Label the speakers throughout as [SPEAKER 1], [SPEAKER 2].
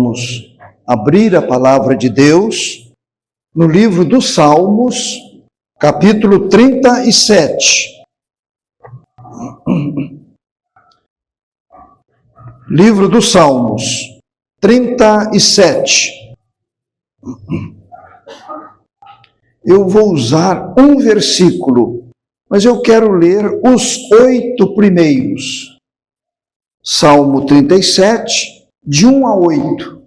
[SPEAKER 1] Vamos abrir a palavra de Deus no livro dos Salmos, capítulo 37. Livro dos Salmos, 37. Eu vou usar um versículo, mas eu quero ler os 8 primeiros. Salmo 37, de 1 a 8.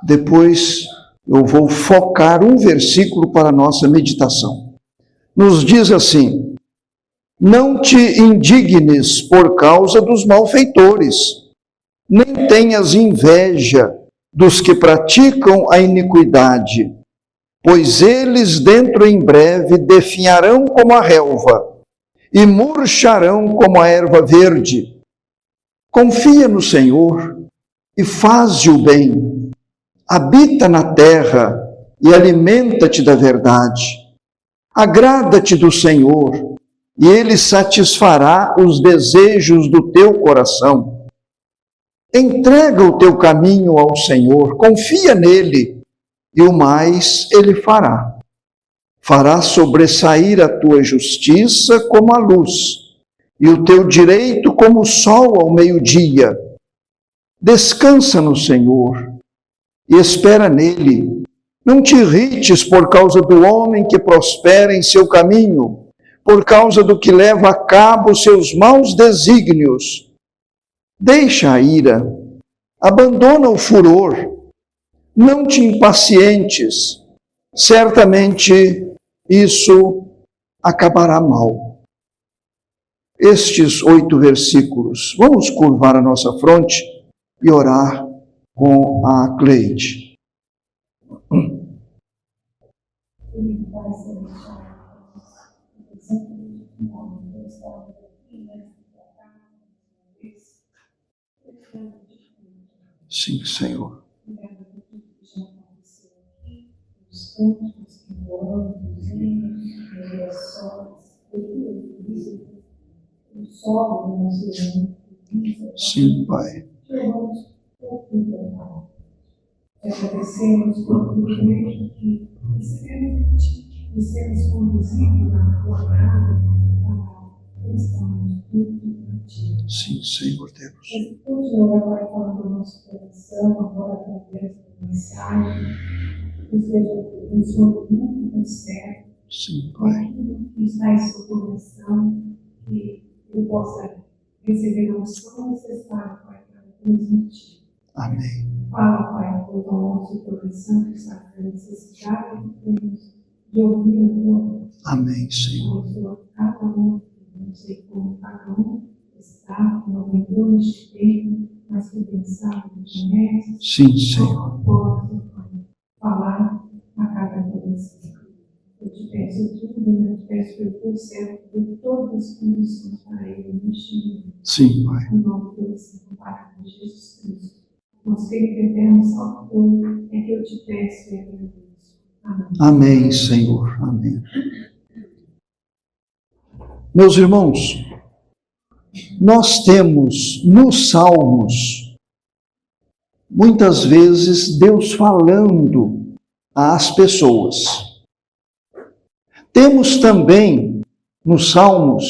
[SPEAKER 1] Depois eu vou focar um versículo para a nossa meditação. Nos diz assim: não te indignes por causa dos malfeitores, nem tenhas inveja dos que praticam a iniquidade, pois eles dentro em breve definharão como a relva e murcharão como a erva verde. Confia no Senhor e faze o bem. Habita na terra e alimenta-te da verdade. Agrada-te do Senhor e Ele satisfará os desejos do teu coração. Entrega o teu caminho ao Senhor, confia nele, e o mais Ele fará. Fará sobressair a tua justiça como a luz, e o teu direito como o sol ao meio-dia. Descansa no Senhor e espera nele. Não te irrites por causa do homem que prospera em seu caminho, por causa do que leva a cabo seus maus desígnios. Deixa a ira, abandona o furor, não te impacientes, certamente isso acabará mal. Estes 8 versículos, vamos curvar a nossa fronte e orar com a Cleide. Sim, Senhor. Sim, Pai.
[SPEAKER 2] Agradecemos por tudo que sermos conduzidos na tua casa para prestarmos tudo a ti.
[SPEAKER 1] Sim, Senhor Deus.
[SPEAKER 2] Continua agora falando do nosso coração, agora através da mensagem, que seja um Senhor muito certo.
[SPEAKER 1] Sim, Pai.
[SPEAKER 2] Aquilo que está em seu coração, que ele possa receber a unção necessária para transmitir.
[SPEAKER 1] Amém.
[SPEAKER 2] Fala, Pai, por nosso coração que está com necessidade que temos de ouvir a tua voz.
[SPEAKER 1] Amém, Senhor.
[SPEAKER 2] Abençoa cada um, não sei como cada um está, não entrou neste tempo, mas que pensava no conhece.
[SPEAKER 1] Sim, Senhor.
[SPEAKER 2] Pode falar a cada coração. Eu te peço tudo, eu te peço pelo teu céu, de todas as condições para ele neste momento.
[SPEAKER 1] Sim, Pai.
[SPEAKER 2] No nome do Senhor, Pai de Jesus Cristo. Nosso querido eterno Salvador, é que eu te peço e agradeço. Amém.
[SPEAKER 1] Amém, Senhor. Amém. Meus irmãos, nós temos nos Salmos, muitas vezes, Deus falando às pessoas. Temos também nos Salmos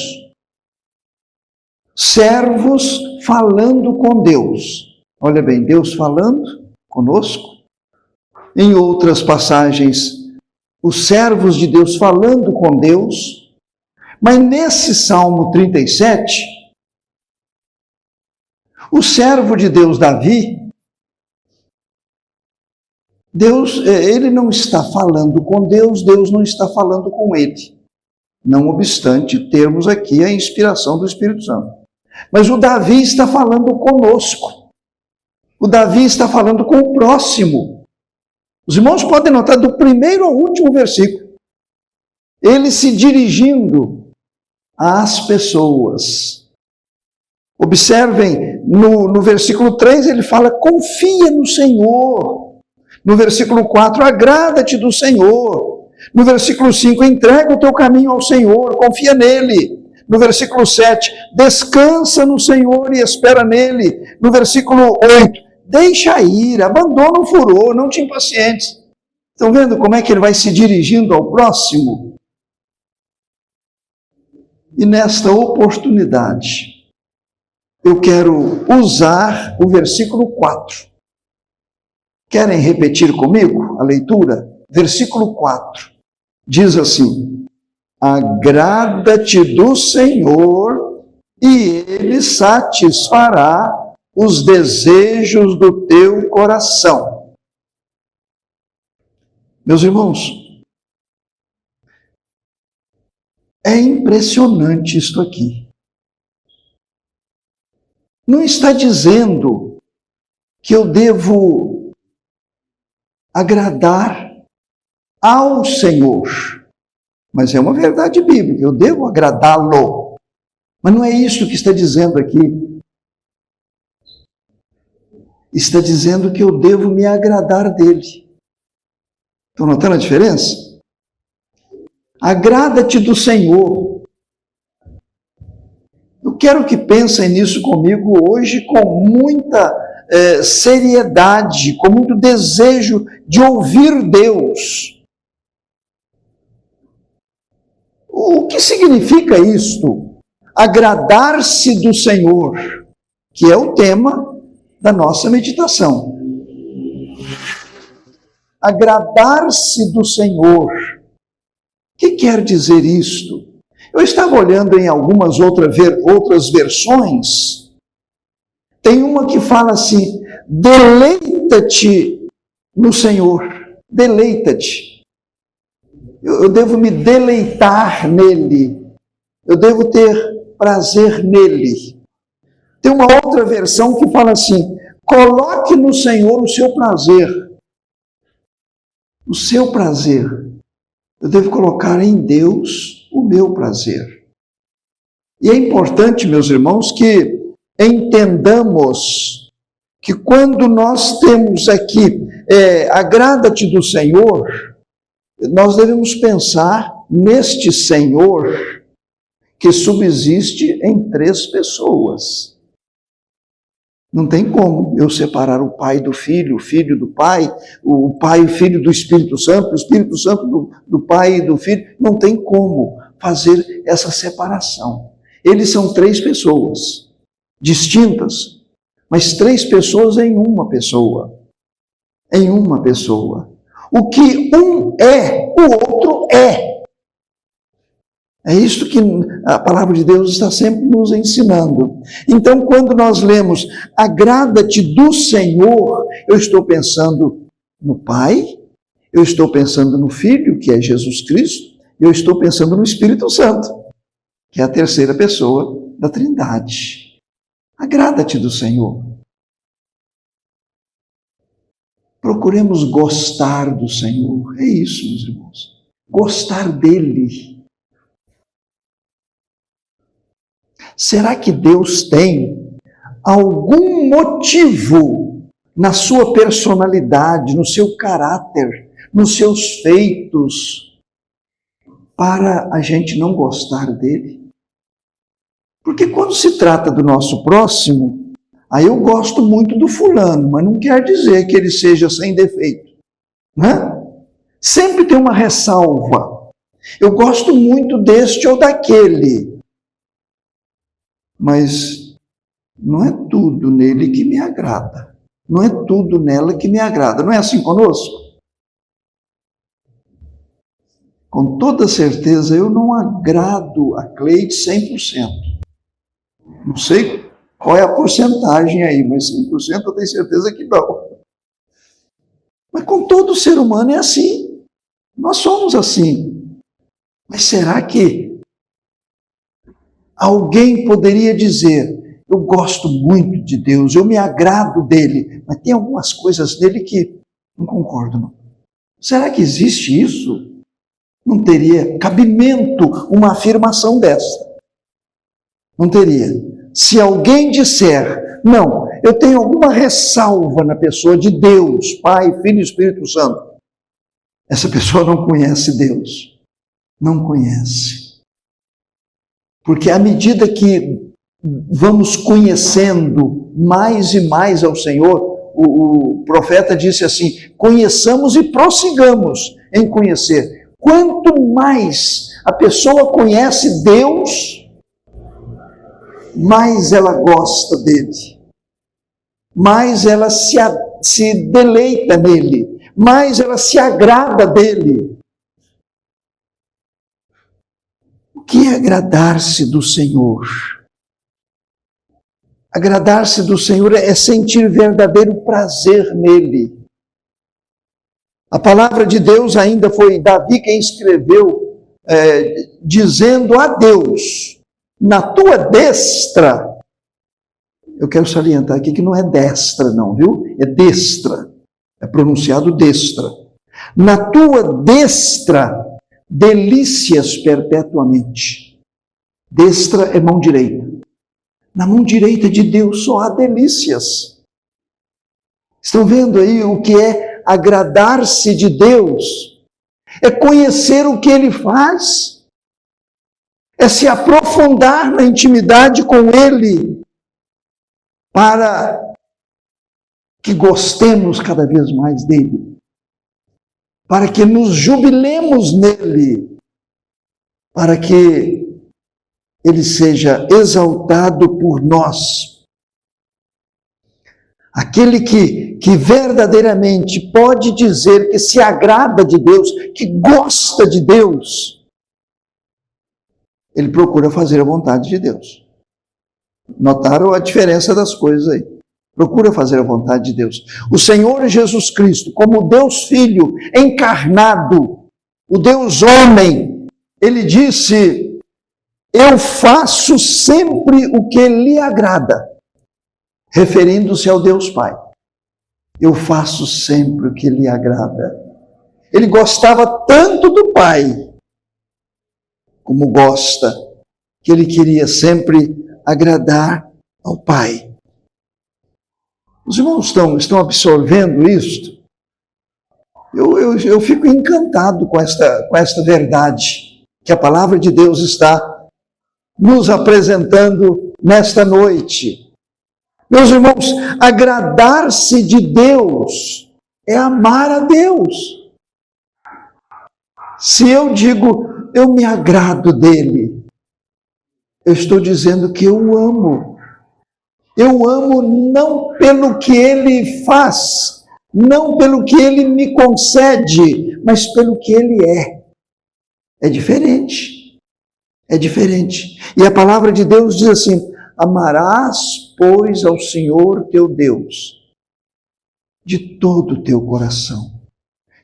[SPEAKER 1] servos falando com Deus. Olha bem, Deus falando conosco. Em outras passagens, os servos de Deus falando com Deus. Mas nesse Salmo 37, o servo de Deus, Davi, ele não está falando com Deus, Deus não está falando com ele. Não obstante termos aqui a inspiração do Espírito Santo. Mas o Davi está falando conosco. O Davi está falando com o próximo. Os irmãos podem notar do primeiro ao último versículo. Ele se dirigindo às pessoas. Observem, no versículo 3 ele fala, confia no Senhor. No versículo 4, agrada-te do Senhor. No versículo 5, entrega o teu caminho ao Senhor, confia nele. No versículo 7, descansa no Senhor e espera nele. No versículo 8, deixa ir, abandona o furor, não te impacientes. Estão vendo como é que ele vai se dirigindo ao próximo? E nesta oportunidade, eu quero usar o versículo 4. Querem repetir comigo a leitura? Versículo 4. Diz assim: agrada-te do Senhor e Ele satisfará os desejos do teu coração. Meus irmãos, é impressionante isto aqui. Não está dizendo que eu devo agradar ao Senhor, mas é uma verdade bíblica, eu devo agradá-lo. Mas não é isso que está dizendo aqui. Está dizendo que eu devo me agradar dele. Estão notando a diferença? Agrada-te do Senhor. Eu quero que pensem nisso comigo hoje com muita seriedade, com muito desejo de ouvir Deus. O que significa isto? Agradar-se do Senhor, que é o tema da nossa meditação. Agradar-se do Senhor. O que quer dizer isto? Eu estava olhando em algumas outras versões. Tem uma que fala assim: deleita-te no Senhor. Deleita-te. Eu devo me deleitar nele. Eu devo ter prazer nele. Tem uma outra versão que fala assim: coloque no Senhor o seu prazer. O seu prazer. Eu devo colocar em Deus o meu prazer. E é importante, meus irmãos, que entendamos que quando nós temos aqui agrada-te do Senhor, nós devemos pensar neste Senhor que subsiste em 3 pessoas. Não tem como eu separar o Pai do Filho, o Filho do Pai, o Pai e o Filho do Espírito Santo, o Espírito Santo do Pai e do Filho. Não tem como fazer essa separação. Eles são 3 pessoas distintas, mas 3 pessoas em uma pessoa. Em uma pessoa. O que um é, o outro é. É isso que a palavra de Deus está sempre nos ensinando. Então, quando nós lemos agrada-te do Senhor, eu estou pensando no Pai, eu estou pensando no Filho, que é Jesus Cristo, eu estou pensando no Espírito Santo, que é a 3ª pessoa da Trindade. Agrada-te do Senhor. Procuremos gostar do Senhor. É isso, meus irmãos. Gostar dele. Será que Deus tem algum motivo na sua personalidade, no seu caráter, nos seus feitos, para a gente não gostar dele? Porque quando se trata do nosso próximo, aí eu gosto muito do fulano, mas não quer dizer que ele seja sem defeito, né? Sempre tem uma ressalva. Eu gosto muito deste ou daquele, mas não é tudo nele que me agrada. Não é tudo nela que me agrada. Não é assim conosco? Com toda certeza, eu não agrado a Cleide 100%. Não sei qual é a porcentagem aí, mas 100% eu tenho certeza que não. Mas com todo ser humano é assim. Nós somos assim. Mas será que alguém poderia dizer: eu gosto muito de Deus, eu me agrado dele, mas tem algumas coisas dele que não concordo, não? Será que existe isso? Não teria cabimento uma afirmação dessa. Não teria. Se alguém disser: não, eu tenho alguma ressalva na pessoa de Deus, Pai, Filho e Espírito Santo, essa pessoa não conhece Deus. Não conhece. Porque à medida que vamos conhecendo mais e mais ao Senhor, o profeta disse assim: conheçamos e prossigamos em conhecer. Quanto mais a pessoa conhece Deus, mais ela gosta dele, mais ela se deleita nele, mais ela se agrada dele. O que é agradar-se do Senhor? Agradar-se do Senhor é sentir verdadeiro prazer nele. A palavra de Deus ainda foi Davi quem escreveu, dizendo a Deus: na tua destra. Eu quero salientar aqui que não é destra não, viu? É destra. É pronunciado destra. Na tua destra, delícias perpetuamente. Destra é mão direita. Na mão direita de Deus só há delícias. Estão vendo aí o que é agradar-se de Deus? É conhecer o que Ele faz. É se aprofundar na intimidade com Ele, para que gostemos cada vez mais dele, para que nos jubilemos nele, para que ele seja exaltado por nós. Aquele que verdadeiramente pode dizer que se agrada de Deus, que gosta de Deus, ele procura fazer a vontade de Deus. Notaram a diferença das coisas aí? Procura fazer a vontade de Deus. O Senhor Jesus Cristo, como Deus Filho encarnado, o Deus homem, ele disse: eu faço sempre o que lhe agrada, referindo-se ao Deus Pai. Eu faço sempre o que lhe agrada. Ele gostava tanto do Pai, como gosta, que ele queria sempre agradar ao Pai. Os irmãos estão absorvendo isto? Eu fico encantado com esta verdade que a palavra de Deus está nos apresentando nesta noite. Meus irmãos, agradar-se de Deus é amar a Deus. Se eu digo, eu me agrado dele, eu estou dizendo que eu o amo. Eu amo não pelo que ele faz, não pelo que ele me concede, mas pelo que ele é. É diferente. É diferente. E a palavra de Deus diz assim: amarás, pois, ao Senhor teu Deus de todo o teu coração,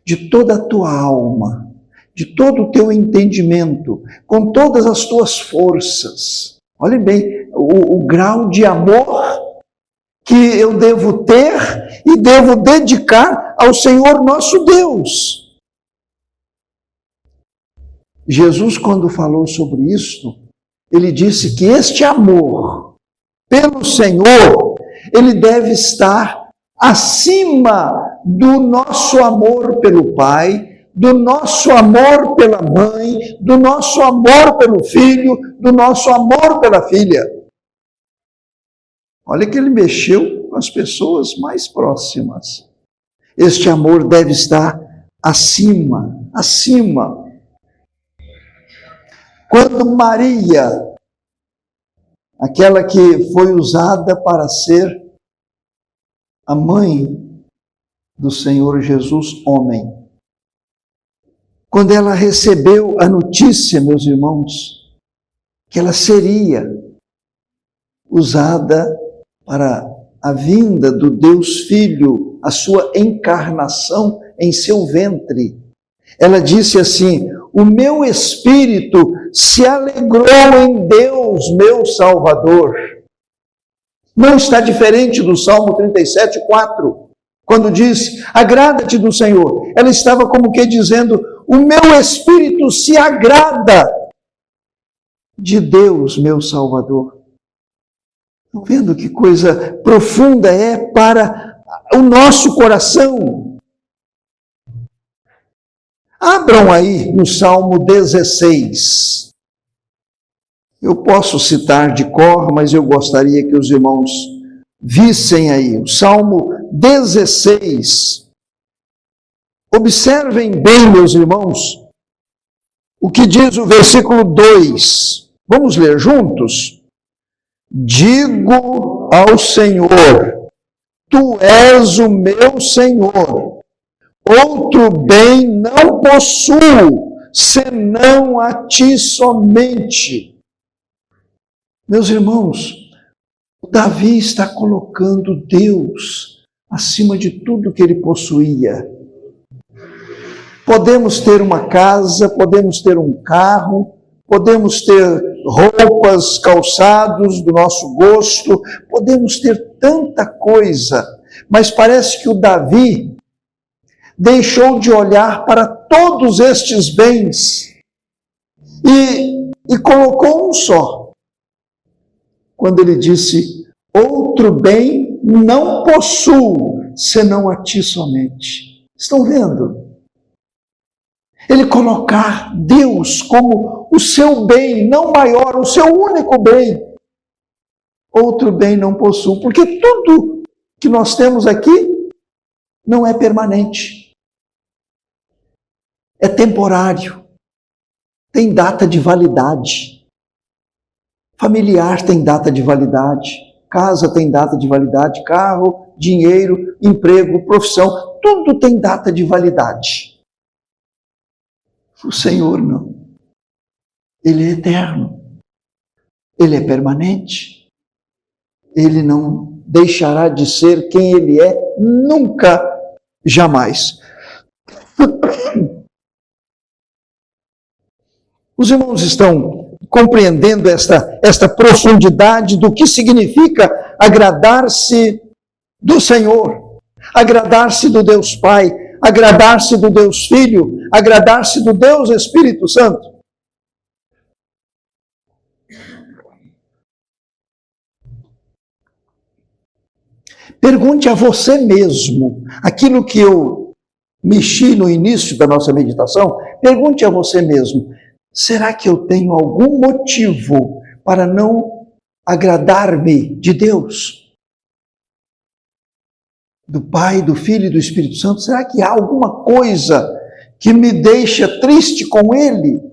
[SPEAKER 1] de toda a tua alma, de todo o teu entendimento, com todas as tuas forças. Olhe bem, o grau de amor que eu devo ter e devo dedicar ao Senhor nosso Deus. Jesus, quando falou sobre isso, ele disse que este amor pelo Senhor, ele deve estar acima do nosso amor pelo Pai, do nosso amor pela mãe, do nosso amor pelo filho, do nosso amor pela filha. Olha que ele mexeu com as pessoas mais próximas. Este amor deve estar acima. Quando Maria, aquela que foi usada para ser a mãe do Senhor Jesus, homem, quando ela recebeu a notícia, meus irmãos, que ela seria usada para a vinda do Deus Filho, a sua encarnação em seu ventre, ela disse assim: o meu espírito se alegrou em Deus, meu Salvador. Não está diferente do Salmo 37:4, quando diz: agrada-te do Senhor. Ela estava como que dizendo: o meu espírito se agrada de Deus, meu Salvador. Estão vendo que coisa profunda é para o nosso coração? Abram aí no Salmo 16. Eu posso citar de cor, mas eu gostaria que os irmãos vissem aí, o Salmo 16. Observem bem, meus irmãos, o que diz o versículo 2. Vamos ler juntos? Digo ao Senhor, tu és o meu Senhor, outro bem não possuo, senão a ti somente. Meus irmãos, Davi está colocando Deus acima de tudo que ele possuía. Podemos ter uma casa, podemos ter um carro, podemos ter roupas, calçados do nosso gosto, podemos ter tanta coisa, mas parece que o Davi deixou de olhar para todos estes bens e colocou um só. Quando ele disse, outro bem não possuo, senão a ti somente. Estão vendo? Ele colocar Deus como o seu bem, não maior, o seu único bem. Outro bem não possuo, porque tudo que nós temos aqui não é permanente. É temporário. Tem data de validade. Familiar tem data de validade. Casa tem data de validade. Carro, dinheiro, emprego, profissão. Tudo tem data de validade. O Senhor não. Ele é eterno. Ele é permanente. Ele não deixará de ser quem Ele é nunca, jamais. Os irmãos estão compreendendo esta profundidade do que significa agradar-se do Senhor, agradar-se do Deus Pai, agradar-se do Deus Filho, agradar-se do Deus Espírito Santo. Pergunte a você mesmo, aquilo que eu mexi no início da nossa meditação, pergunte a você mesmo, será que eu tenho algum motivo para não agradar-me de Deus? Do Pai, do Filho e do Espírito Santo? Será que há alguma coisa que me deixa triste com Ele?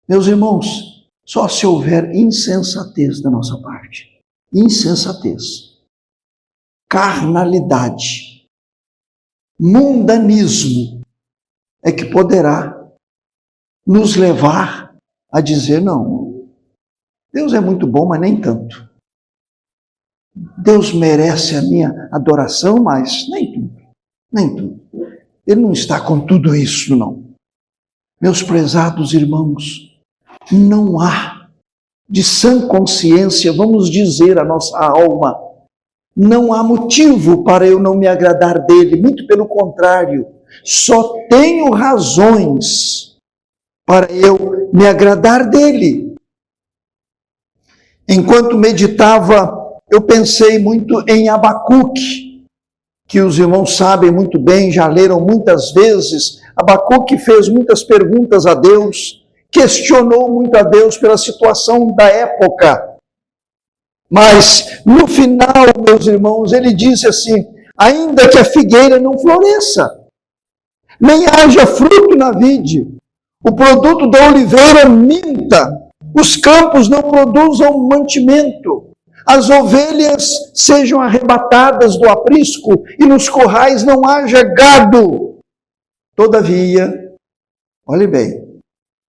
[SPEAKER 1] Meus irmãos, só se houver insensatez da nossa parte. Insensatez. Carnalidade. Mundanismo é que poderá nos levar a dizer, não, Deus é muito bom, mas nem tanto. Deus merece a minha adoração, mas nem tudo, nem tudo. Ele não está com tudo isso, não. Meus prezados irmãos, não há, de sã consciência, vamos dizer a nossa alma, não há motivo para eu não me agradar dele, muito pelo contrário, só tenho razões para eu me agradar dele. Enquanto meditava, eu pensei muito em Abacuque, que os irmãos sabem muito bem, já leram muitas vezes. Abacuque fez muitas perguntas a Deus, questionou muito a Deus pela situação da época. Mas, no final, meus irmãos, ele disse assim, ainda que a figueira não floresça, nem haja fruto na vide, o produto da oliveira minta, os campos não produzam mantimento, as ovelhas sejam arrebatadas do aprisco e nos currais não haja gado. Todavia, olhe bem,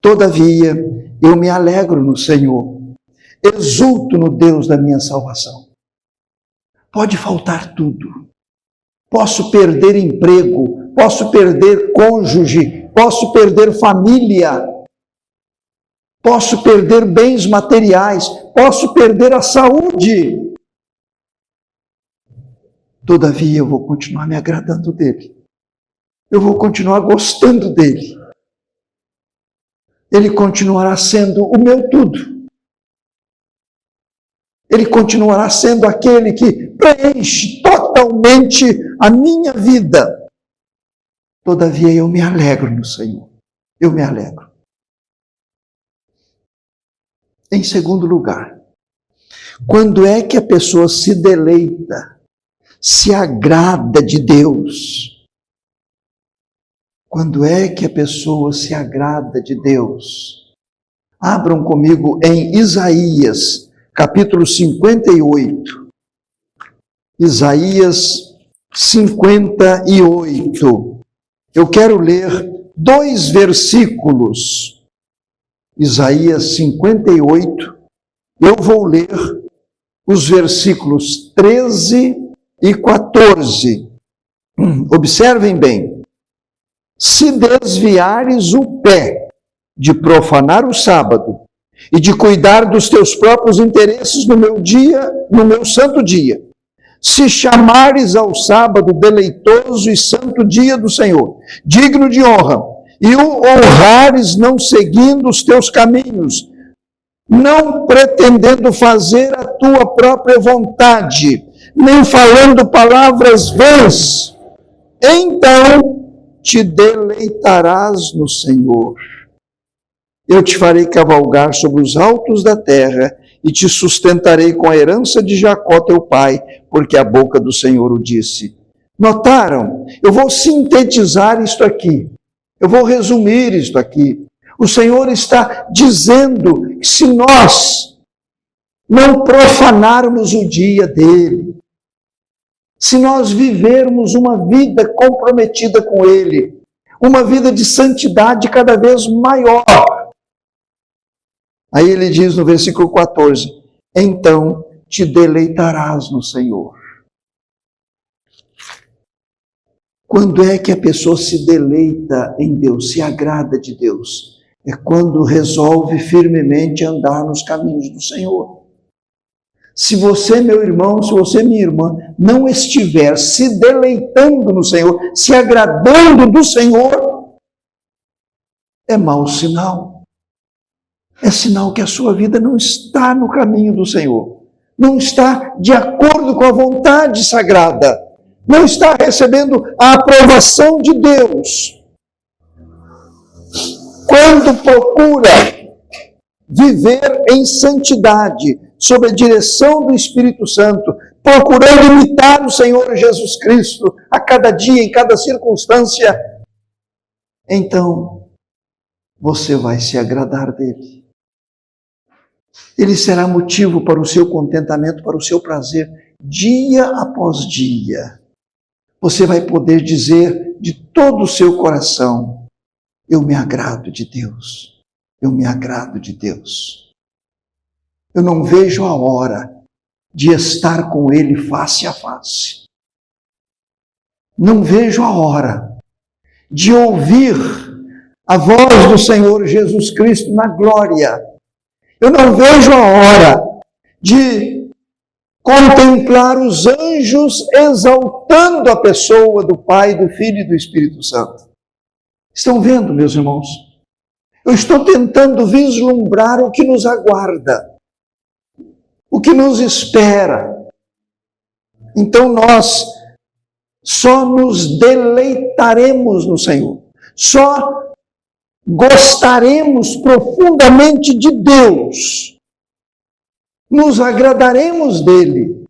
[SPEAKER 1] todavia eu me alegro no Senhor, exulto no Deus da minha salvação. Pode faltar tudo. Posso perder emprego, posso perder cônjuge, posso perder família, posso perder bens materiais, posso perder a saúde. Todavia eu vou continuar me agradando dele. Eu vou continuar gostando dele. Ele continuará sendo o meu tudo. Ele continuará sendo aquele que preenche totalmente a minha vida. Todavia eu me alegro no Senhor. Eu me alegro. Em segundo lugar, Quando é que a pessoa se deleita, se agrada de Deus? Quando é que a pessoa se agrada de Deus? Abram comigo em Isaías, capítulo 58. Isaías 58. Eu quero ler 2 versículos. Isaías 58. Eu vou ler os versículos 13 e 14. Observem bem. Se desviares o pé de profanar o sábado e de cuidar dos teus próprios interesses no meu santo dia, se chamares ao sábado deleitoso e santo dia do Senhor, digno de honra, e o honrares não seguindo os teus caminhos, não pretendendo fazer a tua própria vontade, nem falando palavras vãs, então te deleitarás no Senhor. Eu te farei cavalgar sobre os altos da terra e te sustentarei com a herança de Jacó teu pai, porque a boca do Senhor o disse. Notaram? Eu vou sintetizar isto aqui. Eu vou resumir isto aqui. O Senhor está dizendo que se nós não profanarmos o dia dele, se nós vivermos uma vida comprometida com ele, uma vida de santidade cada vez maior. Aí ele diz no versículo 14, então te deleitarás no Senhor. Quando é que a pessoa se deleita em Deus, se agrada de Deus? É quando resolve firmemente andar nos caminhos do Senhor. Se você, meu irmão, se você, minha irmã, não estiver se deleitando no Senhor, se agradando do Senhor, é mau sinal. É sinal que a sua vida não está no caminho do Senhor. Não está de acordo com a vontade sagrada. Não está recebendo a aprovação de Deus. Quando procura viver em santidade, sob a direção do Espírito Santo, procurando imitar o Senhor Jesus Cristo a cada dia, em cada circunstância, então você vai se agradar dele. Ele será motivo para o seu contentamento, para o seu prazer, dia após dia. Você vai poder dizer de todo o seu coração, eu me agrado de Deus, eu me agrado de Deus. Eu não vejo a hora de estar com ele face a face. Não vejo a hora de ouvir a voz do Senhor Jesus Cristo na glória. Eu não vejo a hora de contemplar os anjos exaltando a pessoa do Pai, do Filho e do Espírito Santo. Estão vendo, meus irmãos? Eu estou tentando vislumbrar o que nos aguarda, o que nos espera. Então nós só nos deleitaremos no Senhor, só gostaremos profundamente de Deus, nos agradaremos dele,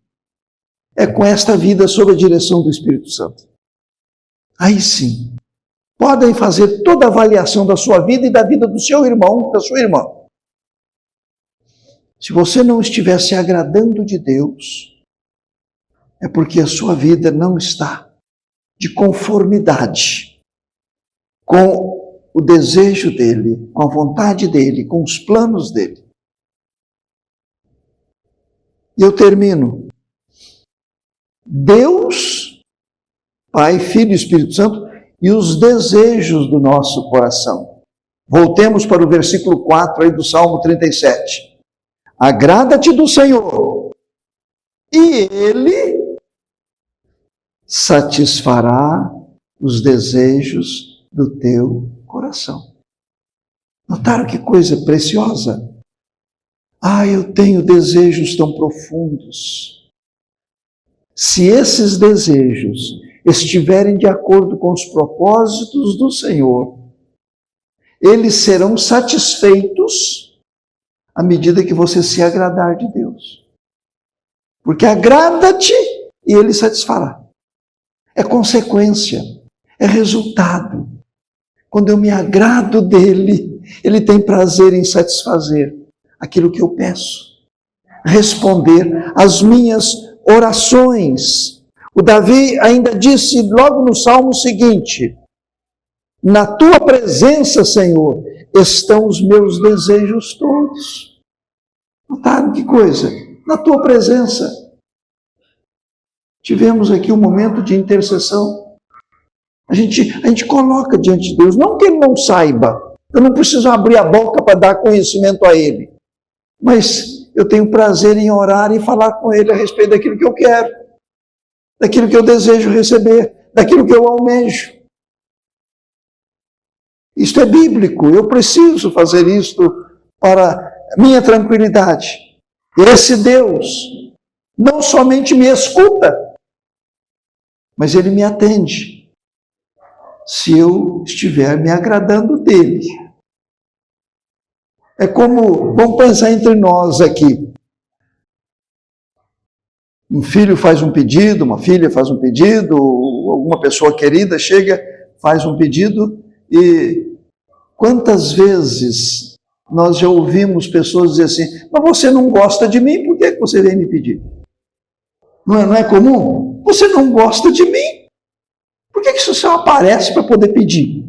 [SPEAKER 1] é com esta vida sob a direção do Espírito Santo. Aí sim, podem fazer toda a avaliação da sua vida e da vida do seu irmão, da sua irmã. Se você não estiver se agradando de Deus, é porque a sua vida não está de conformidade com o desejo dele, com a vontade dele, com os planos dele. E eu termino. Deus, Pai, Filho e Espírito Santo, e os desejos do nosso coração. Voltemos para o versículo 4 aí do Salmo 37. Agrada-te do Senhor, e Ele satisfará os desejos do teu coração. Notaram que coisa preciosa? Eu tenho desejos tão profundos. Se esses desejos estiverem de acordo com os propósitos do Senhor, eles serão satisfeitos à medida que você se agradar de Deus. Porque agrada-te e Ele satisfará. É consequência, é resultado. Quando eu me agrado dEle, Ele tem prazer em satisfazer aquilo que eu peço, responder às minhas orações. O Davi ainda disse logo no Salmo seguinte: na tua presença, Senhor, estão os meus desejos todos. Notaram que coisa? Na tua presença. Tivemos aqui um momento de intercessão. A gente coloca diante de Deus, não que Ele não saiba, eu não preciso abrir a boca para dar conhecimento a Ele, mas eu tenho prazer em orar e falar com Ele a respeito daquilo que eu quero, daquilo que eu desejo receber, daquilo que eu almejo. Isto é bíblico, eu preciso fazer isto para minha tranquilidade. Esse Deus não somente me escuta, mas Ele me atende, se eu estiver me agradando dEle. É como, vamos pensar entre nós aqui. Um filho faz um pedido, uma filha faz um pedido, alguma pessoa querida chega, faz um pedido, e quantas vezes nós já ouvimos pessoas dizer assim: mas você não gosta de mim, por que você vem me pedir? Não é comum? Você não gosta de mim, por que você só aparece para poder pedir?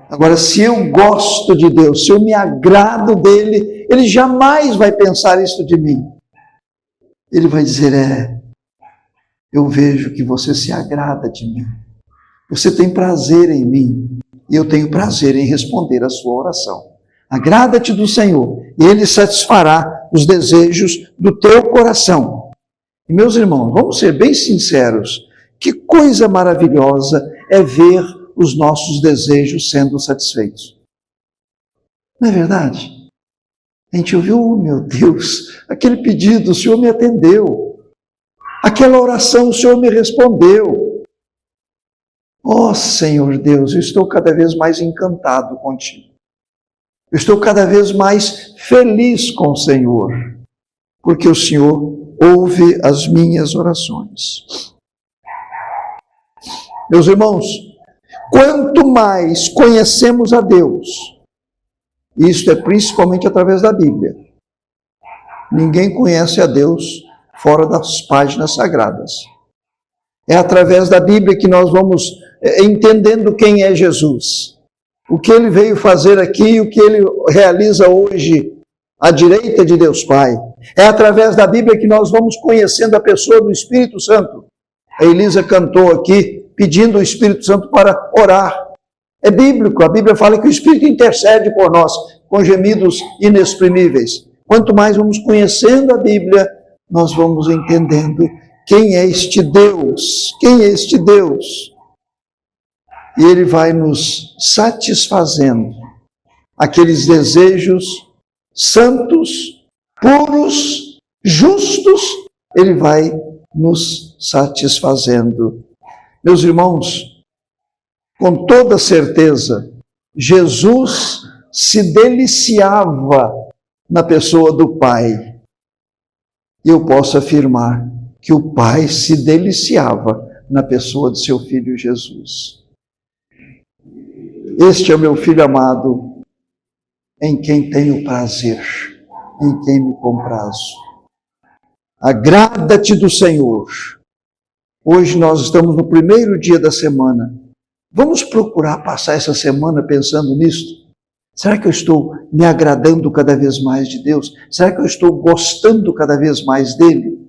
[SPEAKER 1] Agora, se eu gosto de Deus, se eu me agrado dEle, Ele jamais vai pensar isso de mim. Ele vai dizer: eu vejo que você se agrada de mim, você tem prazer em mim, e eu tenho prazer em responder a sua oração. Agrada-te do Senhor, e Ele satisfará os desejos do teu coração. E meus irmãos, vamos ser bem sinceros, que coisa maravilhosa é ver os nossos desejos sendo satisfeitos. Não é verdade? A gente ouviu: oh, meu Deus, aquele pedido, o Senhor me atendeu. Aquela oração, o Senhor me respondeu. Oh, Senhor Deus, eu estou cada vez mais encantado contigo. Eu estou cada vez mais feliz com o Senhor, porque o Senhor ouve as minhas orações. Meus irmãos, quanto mais conhecemos a Deus, isto é principalmente através da Bíblia. Ninguém conhece a Deus fora das páginas sagradas. É através da Bíblia que nós vamos entendendo quem é Jesus, o que Ele veio fazer aqui, o que Ele realiza hoje à direita de Deus Pai. É através da Bíblia que nós vamos conhecendo a pessoa do Espírito Santo. A Elisa cantou aqui, pedindo o Espírito Santo para orar. É bíblico, a Bíblia fala que o Espírito intercede por nós, com gemidos inexprimíveis. Quanto mais vamos conhecendo a Bíblia, nós vamos entendendo quem é este Deus, quem é este Deus. E Ele vai nos satisfazendo aqueles desejos santos, puros, justos, Ele vai nos satisfazendo. Meus irmãos, com toda certeza, Jesus se deliciava na pessoa do Pai. E eu posso afirmar que o Pai se deliciava na pessoa de seu Filho Jesus. Este é o meu Filho amado, em quem tenho prazer, em quem me comprazo. Agrada-te do Senhor. Hoje nós estamos no primeiro dia da semana. Vamos procurar passar essa semana pensando nisto? Será que eu estou me agradando cada vez mais de Deus? Será que eu estou gostando cada vez mais dEle?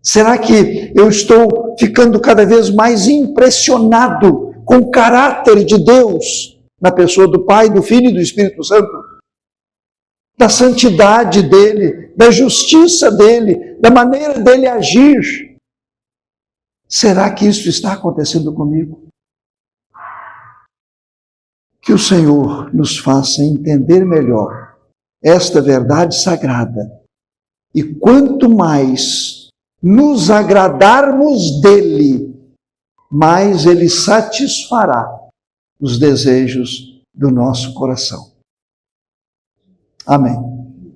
[SPEAKER 1] Será que eu estou ficando cada vez mais impressionado com o caráter de Deus na pessoa do Pai, do Filho e do Espírito Santo? Da santidade dEle, da justiça dEle, da maneira dEle agir. Será que isso está acontecendo comigo? Que o Senhor nos faça entender melhor esta verdade sagrada. E quanto mais nos agradarmos dEle, mais Ele satisfará os desejos do nosso coração. Amém.